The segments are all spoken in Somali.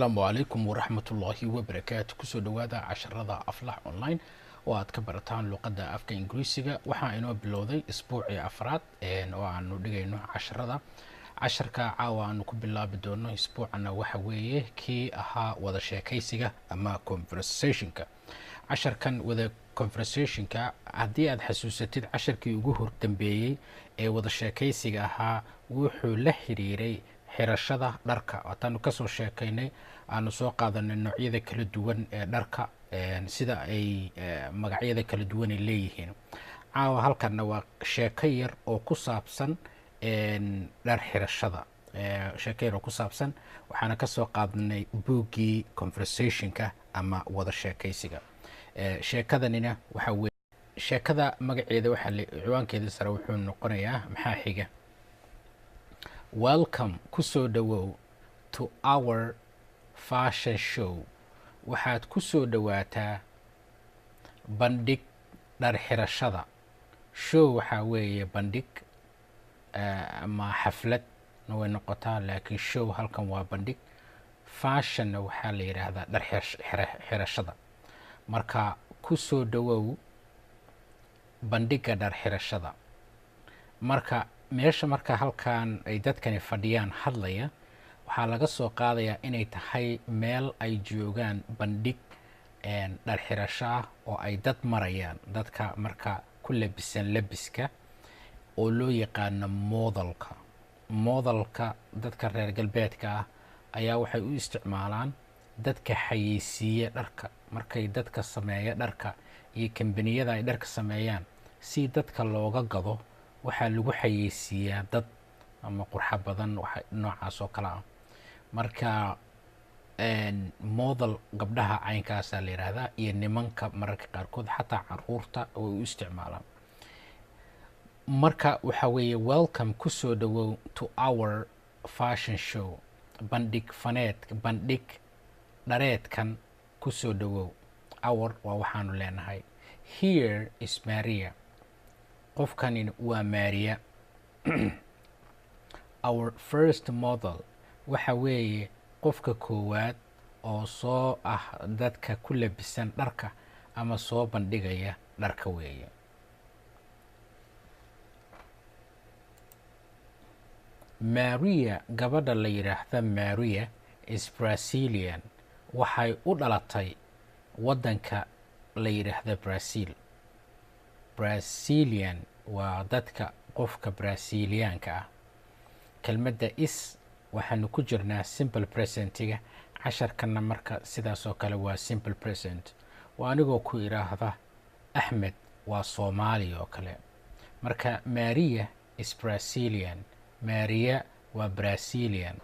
السلام عليكم ورحمة الله وبركاته. كسو دوادا عشرة أفلح أونلاين واد كبرتان لقدا أفكا إنجليسيغا وحا إنو بلودي أسبوعي أفراد وعنو ديغينو عشركا عاوا أنو كبلا بدونو أسبوعنا وحاويه كي أها ودا شاكيسيغا أما conversationka عشركان ودا conversationka هدي أد حسوستيد عشركي ugu dambeeyey ee wada sheekaysiga ahaa wuxuu la xiriiray xirashada dharka. Waataanu kasoo sheekaynay aanu soo qaadanay noocyada kala duwan ee dharka sida ay magacyada kala duwan ay leeyihiin. Caawa halkanna waa sheeko yar oo ku saabsan dhar xirashada. Sheeko yar oo ku saabsan waxaana kasoo qaadanay buuggii conversationka ama wada sheekaysiga. Sheekadanina waxa weeye sheekada magaceeda waxa ciwaankeeda sare wuxuu noqonayaa maxaa xiga. Welcome kusoo dhawow to our fashion show. Waxaad kusoo dhawaataa bandhig dhar xirashada. Show waxaa weeye bandhig ama xaflad way noqotaa, laakiin show halkan waa bandhig. Fashionna waxaa la yidhaahdaa dhar xirashada. Marka kusoo dhawow bandhiga dhar xirashada. Marka meesha marka halkan ay dadkani fadhiyaan hadlaya waxaa laga soo qaadayaa inay tahay meel ay joogaan bandhig dhar xirasho ah oo ay dad marayaan. Dadka marka ku labisan labiska oo loo yaqaano modelka. Modelka dadka reer galbeedka ah ayaa waxay u isticmaalaan dadka xayeysiiya dharka. Markay dadka sameeya dharka iyo kambaniyada ay dharka sameeyaan si dadka looga gado waxaa lagu xayeysiiyaa dad ama qurxa badan noocaas oo kale ah. Marka model gabdhaha caynkaasaa la yidhaahdaa iyo nimanka mararka qaarkood xataa caruurta oo u isticmaalaan. Marka waxa weeye welcome kusoo dhawow to our fashion show. Bandhig faneed bandhig dhareedkan kusoo dhawow. Our waa waxaanu leenahay. Here is Maria. Qofkani waa Maria. Our first model waxa weeye qofka koowaad oo soo ah dadka ku labisan dharka ama soo bandhigaya dharka weeye. Maria gabadha la yiraahdo Maria is Brazilian. Waxay u dhalatay wadanka la yiraahdo Brazil. Brazilian waa dadka qofka Brazilianka ah. Kelmadda is waxaanu ku jirnaa simple presentiga. Casharkana marka sidaas oo kale waa simple present. Waa anigoo ku iraahda Ahmed waa Soomaali oo kale. Marka Maria is Brazilian. Maria waa Brazilian.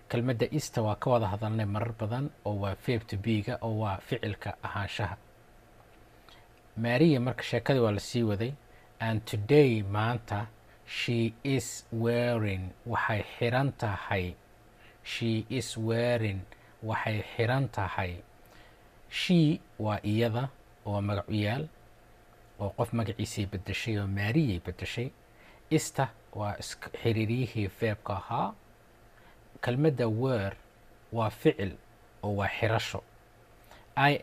kelmadda ista waa ka wada hadalnay marar badan oo waa verb to be-ga oo waa ficilka ahaanshaha. Maria marka sheekadii waa la sii waday. And today maanta she is wearing waxay xiran tahay. She is wearing waxay xiran tahay. She waa iyada oo magac u yaal oo qof magaciisay bedeshay oo Maria bedeshay. Ista waa xiriiriyihii verbka ahaa. kelmadda wear waa ficil oo waa xirasho.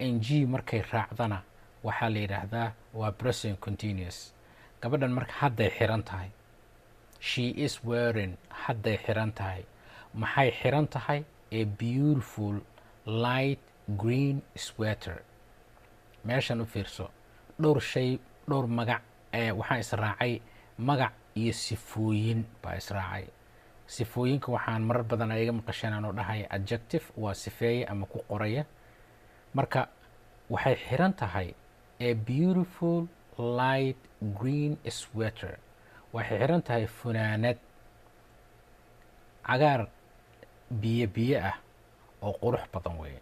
ing markay raacdana waxaa la yidhaahdaa waa present continuous. Gabadhan marka hadday xiran tahay. She is wearing hadday xiran tahay. Maxay xiran tahay? A beautiful light green sweater. Meeshan u fiirso dhowr shay dhowr magac waxaa israacay magac iyo sifooyin baa israacay. Sifooyinka waxaan marar badan ayaga maqasheen aan u dhahay adjective waa sifeeye ama ku qoraya. Marka waxay xiran tahay a beautiful light green sweater. Waxay xiran tahay funaanad cagaar biyo ah oo qurux badan weeye.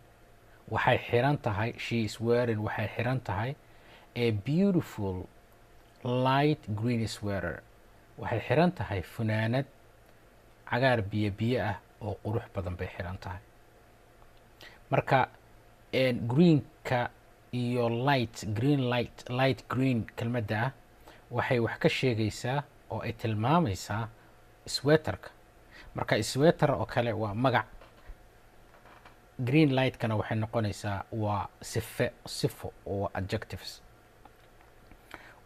Waxay xiran tahay she is wearing waxay xiran tahay a beautiful light green sweater. Waxay xiran tahay funaanad cagaar biyo ah oo qurux badan bay xiran tahay. Marka greenka iyo light green kelmadda ah waxay wax ka sheegaysaa oo ay tilmaamaysaa sweaterka. Marka sweater oo kale waa magac green lightkana waxay noqonaysaa waa sifo oo adjectives.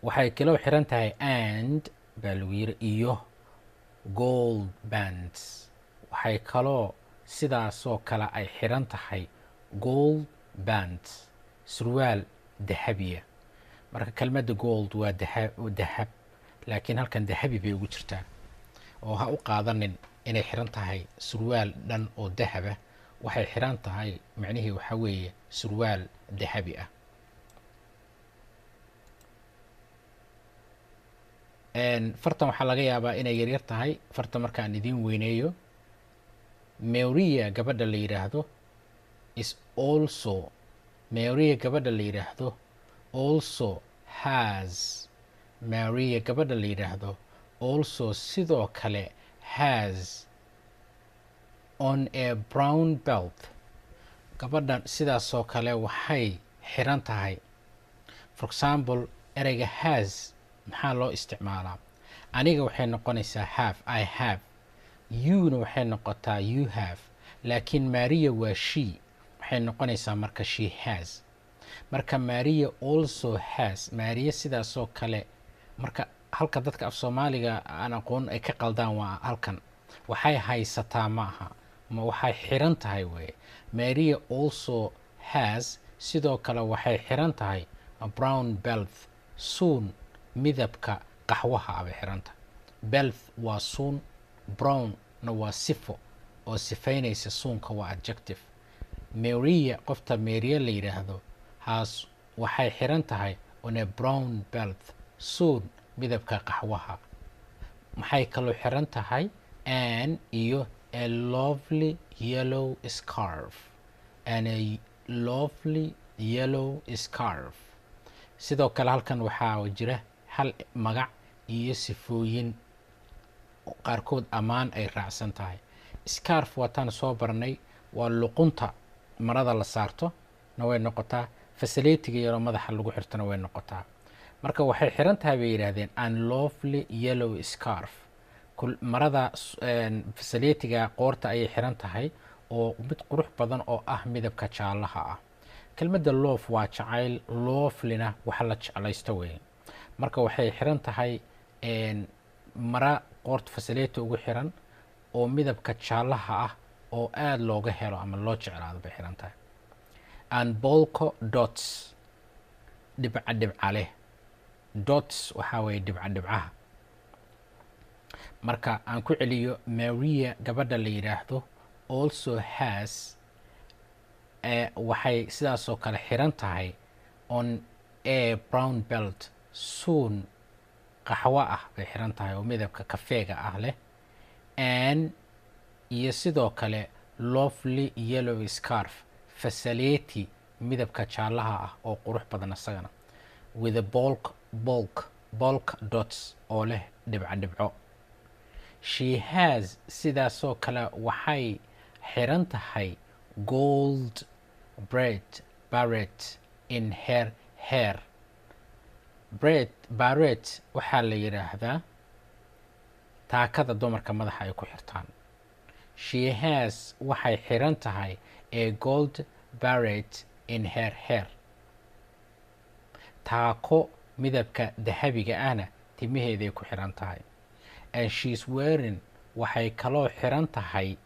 waxay kaloo xiran tahay and baa lagu yiri iyo gold bands. waxay kaloo sidaasoo kale ay xiran tahay gold bands, surwaal dahabiya. marka kelmadda gold waa dahab, laakiin halkan dahabi bay ugu jirtaa, oo ha u qaadanin inay xiran tahay surwaal dhan oo dahaba. waxay xiran tahay macnihii waxaa weeye surwaal dahabi ah. fartan waxaa laga yaabaa inay yaryar tahay. farta markaan idiin weyneeyo, Maria gabadha la yidhaahdo is also, Maria gabadha la yidhaahdo also has, Maria gabadha la yidhaahdo also sidoo kale has on a brown belt. gabadhan sidaasoo kale waxay xiran tahay. for example, ereyga has maxaa loo isticmaalaa? aniga waxay noqonaysaa have, I have. you-na waxay noqotaa you have. laakiin Maria waa she, waxay noqonaysaa marka she has. marka Maria also has, Maria sidaasoo kale. marka halka dadka af Soomaaliga aan aqoon ay ka qaldaan waa halkan. waxay haysataa ma aha, ma waxay xiran tahay weye. Maria also has sidoo kale waxay xiran tahay a brown belt, suun midabka qaxwaha bay xiran tahay. belt waa suun, brown na waa sifo oo sifaynaysa suunka, waa adjective. Maria, qofta Maria la yidhaahdo, haas waxay xiran tahay on a brown belt, suun midabka qaxwaha. maxay kaloo xiran tahay and iyo a lovely yellow scarf, and a lovely yellow scarf. sidoo kale halkan waxaa jira hal magac iyo sifooyin qaarkood ammaan ay raacsan tahay. scarf waataan soo barnay, waa luqunta marada la saarto na way noqotaa, fasaletiga yaroo madaxa lagu xirtona way noqotaa. marka waxay xiran tahay bay yidhaahdeen an lovely yellow scarf. marada fasaletiga qoorta ayay xiran tahay oo mid qurux badan oo ah midabka jaalaha ah. kelmadda love waa jacayl, lovelyna waxa la jeclaysto weeye. marka waxay xiran tahay mara qoorta fasaleti ugu xiran oo midabka jaalaha ah oo aada looga helo ama loo jeclaado bay xiran tahay. and polka dots, dhibca leh. dots waxaa weeye dhibcaha. marka aan ku celiyo, Maria gabadha la yidhaahdo also has, waxay sidaasoo kale xiran tahay on a brown belt, suun qaxwo ah bay xiran tahay oo midabka kafeega ah leh. and iyo sidoo kale lovely yellow scarf, fasaleti midabka jaalaha ah oo qurux badan isagana, with a bulk dots oo leh dhibco. she has sidaasoo kale waxay xiran tahay gold barrette in her hair. barrette waxaa la yidhaahdaa taakada dumarka madaxa ay ku xirtaan. she has waxay xiran tahay a gold barrette in her hair. taako midabka dahabiga ahna timaheeday ku xiran tahay. and she's wearing, waxay kaloo xiran tahay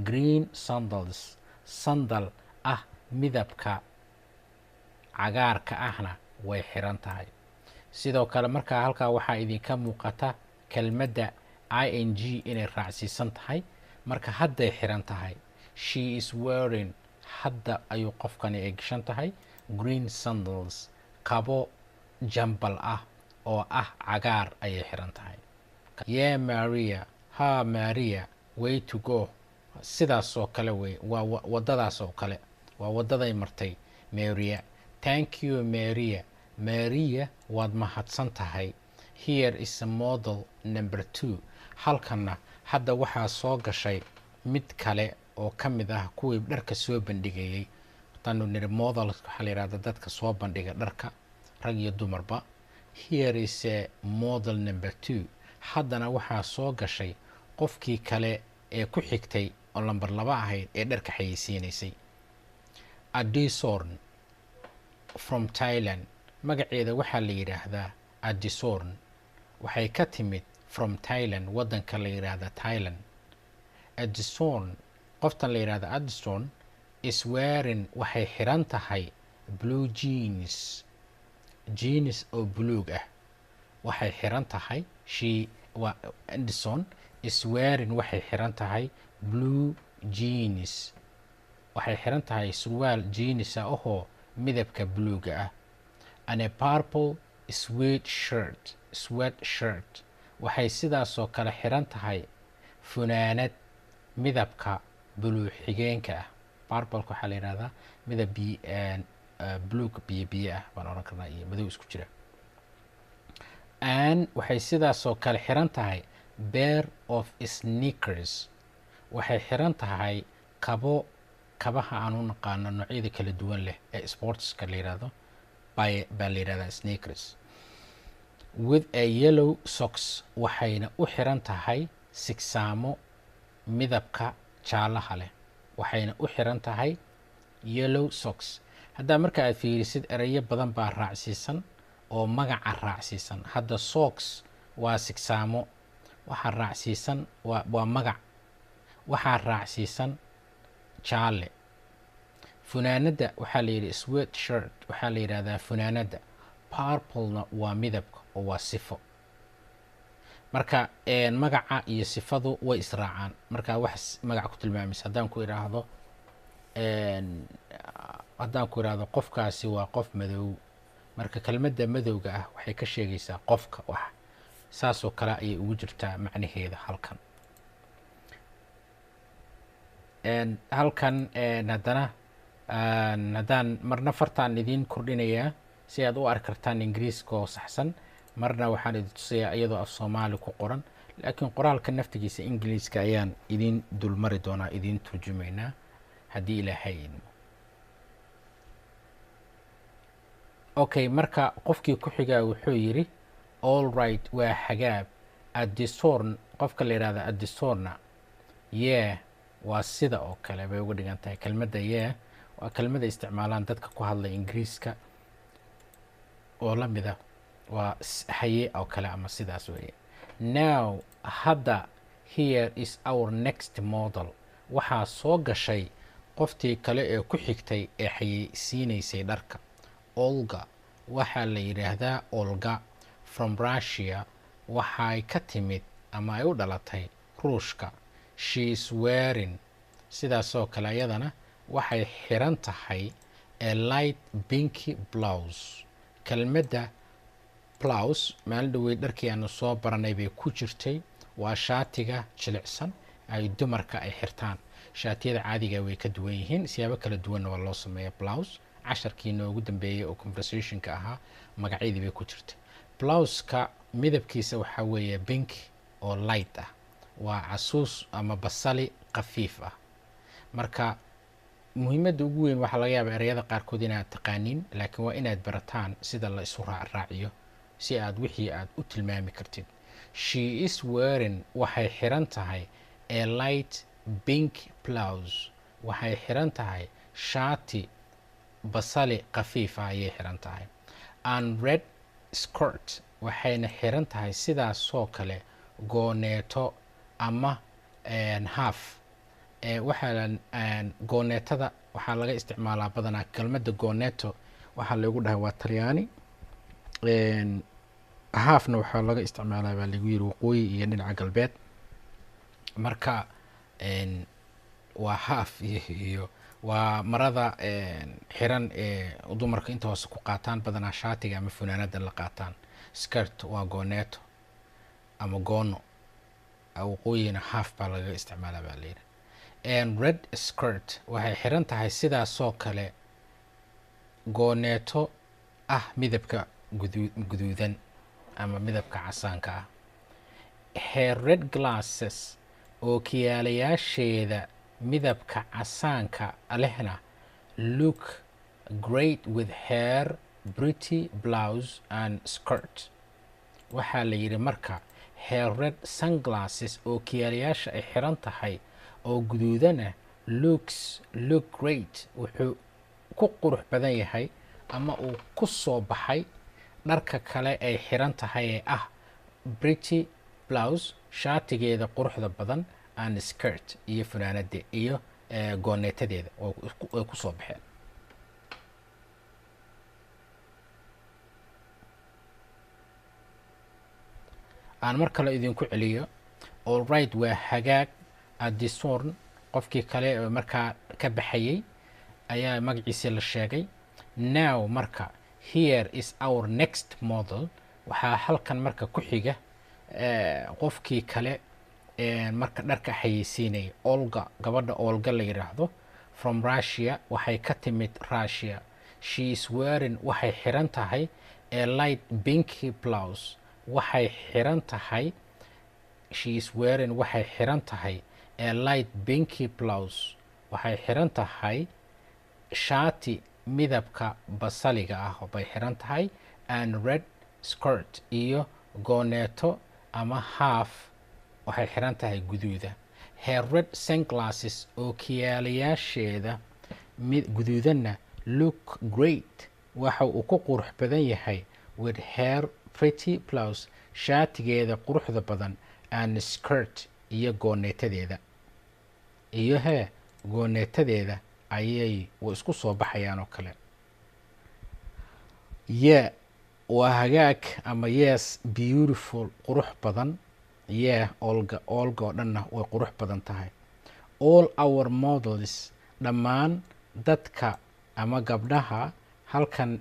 green sandals, sandal ah midabka cagaarka ahna way xiran tahay. sidoo kale markaa halkaa waxaa idinka muuqata kelmadda ing inay raacsiisan tahay. marka hadday xiran tahay, she is wearing, hadda ayuu qofkani ay gashan tahay green sandals, kabo jambal ah oo ah cagaar ayay xiran tahay. yeah Maria, ha Maria, way to go, sidaasoo kale wey, waa wadadaasoo kale, waa wadaday martay Maria. thank you Maria, Maria waad mahadsan tahay. here is a model number 2, halkanna hadda waxaa soo gashay mid kale oo ka mid ah kuwii dharka soo bandhigayay. tanu niri model waxaa la yidhahda dadka soo bandhiga dharka, rag iyo dumarba. here is a model number 2, haddana waxaa soo gashay qofkii kale ee ku xigtay oo lambar 2 ahayd ee dharka xayeysiinaysay. Addison from Thailand, magaceeda waxaa la yidhaahdaa Addison, waxay ka timid from Thailand, waddanka la yidhaahda Thailand. Addison, qoftan la yidhaahda Addison is wearing, waxay xiran tahay blue jeans, jeans oo buluug ah. Waxay xiran tahay Addison is wearing, waxay xiran tahay blue jeans, waxay xiran tahay surwaal jeans ah oo midabka buluuga ah. And a purple sweatshirt, waxay sidaasoo kale xiran tahay funaanad midabka buluug xigeenka ah. Purple waxaa la yidhahdaa midab buluug biyo ah baan oran karnaa, iyo madow isku jira. And waxay sidaasoo kale xiran tahay pair of sneakers, waxay xiran tahay kabaha aan u naqaano noocyada kala duwan leh ee sportska la yidhaahdo baa la yidhahdaa sneakers. With a yellow socks, waxayna u xiran tahay sigsaamo midabka jaalaha leh, waxayna u xiran tahay yellow socks. haddaa marka aad fiirisid erayo badan baa raacsiisan oo magaca raacsiisan. hadda socks waa sigsaamo, waxaa raacsiisan waa magac, waxaa raacsiisan jaale. funaanada waxaa la yidhi sweatshirt, waxaa la yidhahdaa funaanada. purplena waa midabka oo waa sifo. marka magaca iyo sifadu way israacaan marka wax magac ku tilmaamaysa. haddaan ku idhaahdo qofkaasi waa qof madow, marka kelmadda madowga ah waxay ka sheegaysaa qofka wax. saasoo kale ayay ugu jirtaa macnaheeda halkan. haddana haddaan marna fartaan idiin kordhinayaa si aad u arki kartaan ingiriiska oo saxsan, marna waxaan idin tusayaa iyadoo af Soomaali ku qoran, laakiin qoraalka naftigiisa ingiriiska ayaan idiin dulmari doonaa, idiin turjumaynaa haddii ilaahay idmo. okay, marka qofkii ku xigaa wuxuu yidhi all right, waa xagaab. Addison, qofka la yidhahda Addisonna, yeah, waa sida oo kale bay uga dhigan tahay. kelmadda yeah waa kelmada isticmaalaan dadka ku hadla ingiriiska oo la mida waa haye oo kale ama sidaas weeye. Now, hadda, here is our next model, waxaa soo gashay qoftii kale ee ku xigtay ee xayeysiinaysay dharka. Olga, waxaa la yidhaahdaa Olga, from Russia, waxay ka timid ama ay u dhalatay Ruushka. She is wearing, sidaasoo kale ayadana waxay xiran tahay a light pinky blouse. kelmadda blouse maalin dhaweyd dharkii aanu soo baranay bay ku jirtay. waa shaatiga jilicsan ay dumarka ay xirtaan. shaatiyada caadiga way ka duwan yihiin, siyaabo kala duwanna waa loo sameeya blouse. casharkii noogu dambeeyey oo conversationka ahaa magacyadii bay ku jirtay. blouseka midabkiisa waxaa weeye pink oo light ah, waa casuus ama basali khafiif ah. marka muhiimadda ugu weyn waxaa laga yaabaa ereyada qaarkood inaad taqaaniin, laakiin waa inaad barataan sida la isu raaciyo si aad wixii aad u tilmaami kartid. She is wearing, waxay xiran tahay a light pink blouse, waxay xiran tahay shaati basali khafiif ah ayay xiran tahay. And red skirt, waxayna xiran tahay sidaasoo kale gooneeto ama half. gooneetada waxaa laga isticmaalaa badanaa. kelmadda gooneeto waxaa lagu dhahay waa Talyaani. halfna waxaa laga isticmaalaa baa lagu yiri waqooyi iyo dhinaca galbeed. marka waa half iyo waa marada xiran ee dumarka inta hoose ku qaataan, badanaa shaatiga ama funaanada la qaataan. skirt waa gooneeto ama goono, waqooyina half baa laga isticmaalaa baa la yiri. red skirt, waxay xiran tahay sidaasoo kale gooneeto ah midabka guduudan ama midabka casaanka ah. Her red glasses, oo kiyaalayaasheeda midabka casaanka lehna look great with her pretty blouse and skirt. waxaa la yidhi marka her red sunglasses, oo kiyaalayaasha ay xiran tahay oo guduudana look great wuxuu ku qurux badan yahay ama uu ku soo baxay dharka kale ay xiran tahay ee ah pretty blouse shaatigeeda quruxda badan and skirt iyo funaanade iyo gooneetadeeda way ku soo baxeen. aan mar kale idinku celiyo all right waa hagaag Addison qofkii kale oo markaa ka baxayay ayaa magaciisa la sheegay. Now marka here is our next model waxaa halkan marka ku xiga qofkii kale marka dharka xayeysiinaya Olga, gabadha Olga la yiraahdo, from Russia waxay ka timid Russia. She is wearing waxay xiran tahay a light pink blouse waxay xiran tahay she is wearing waxay xiran tahay a light pink blouse waxay xiran tahay shaati midabka basaliga ah bay xiran tahay and red skirt iyo gooneeto ama half waxay xiran tahay guduuda. Her red sunglasses oo kiyaalayaasheeda guduudana look great waxa uu ku qurux badan yahay with her pretty blouse shaatigeeda quruxda badan and skirt iyo gooneetadeeda iyo gooneetadeeda ayay isku soo baxayaan oo kale. waa hagaag ama yes beautiful qurux badan. Olga oo dhanna way qurux badan tahay. All our models dhammaan dadka ama gabdhaha halkan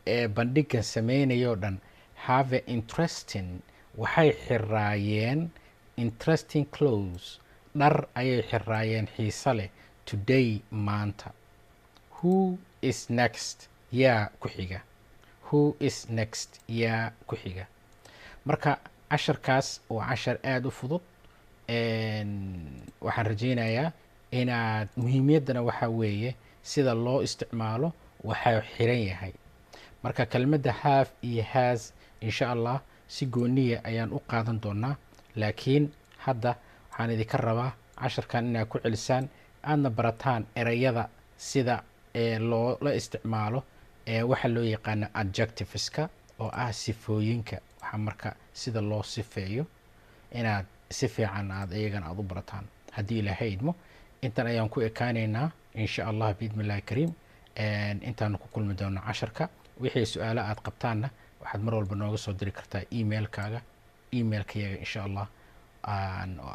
ee bandhigan sameynayoo dhan have a interesting waxay xiraayeen interesting clothes dhar ayay xiraayeen xiisa leh today maanta. Who is next yaa ku xiga. Who is next yaa ku xiga. marka casharkaas waa cashar aada u fudud. waxaan rajaynayaa inaad muhiimaddana waxaa weeye sida loo isticmaalo waxaa xiran yahay. marka kelmadda have iyo has insha allah si gooniya ayaan u qaadan doonaa, laakiin hadda waxaan idinka rabaa casharkan inaad ku celisaan aadna barataan erayada sida loola isticmaalo waxa loo yaqaano adjectiveska oo ah sifooyinka. waxaa marka sida loo sifeeyo inaad si fiican iyagana aad u barataan haddii ilaahay idmo. intan ayaan ku ekaanaynaa insha allah biidmillahi kariim. intaan ku kulmi doono casharka. wixii su-aalo aad qabtaanna waxaad mar walba nooga soo diri kartaa emailkayaga insha allah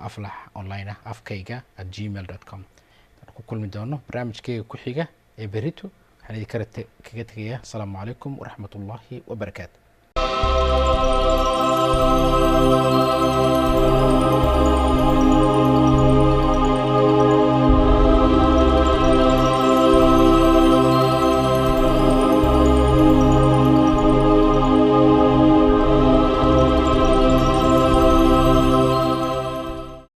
aflax online afkayga @gmail.com. ku kulmi doono barnaamijkayga ku xiga ee berito. waxaan idinkaga tegayaa asalaamu calaykum waraxmatullaahi wabarakaatu.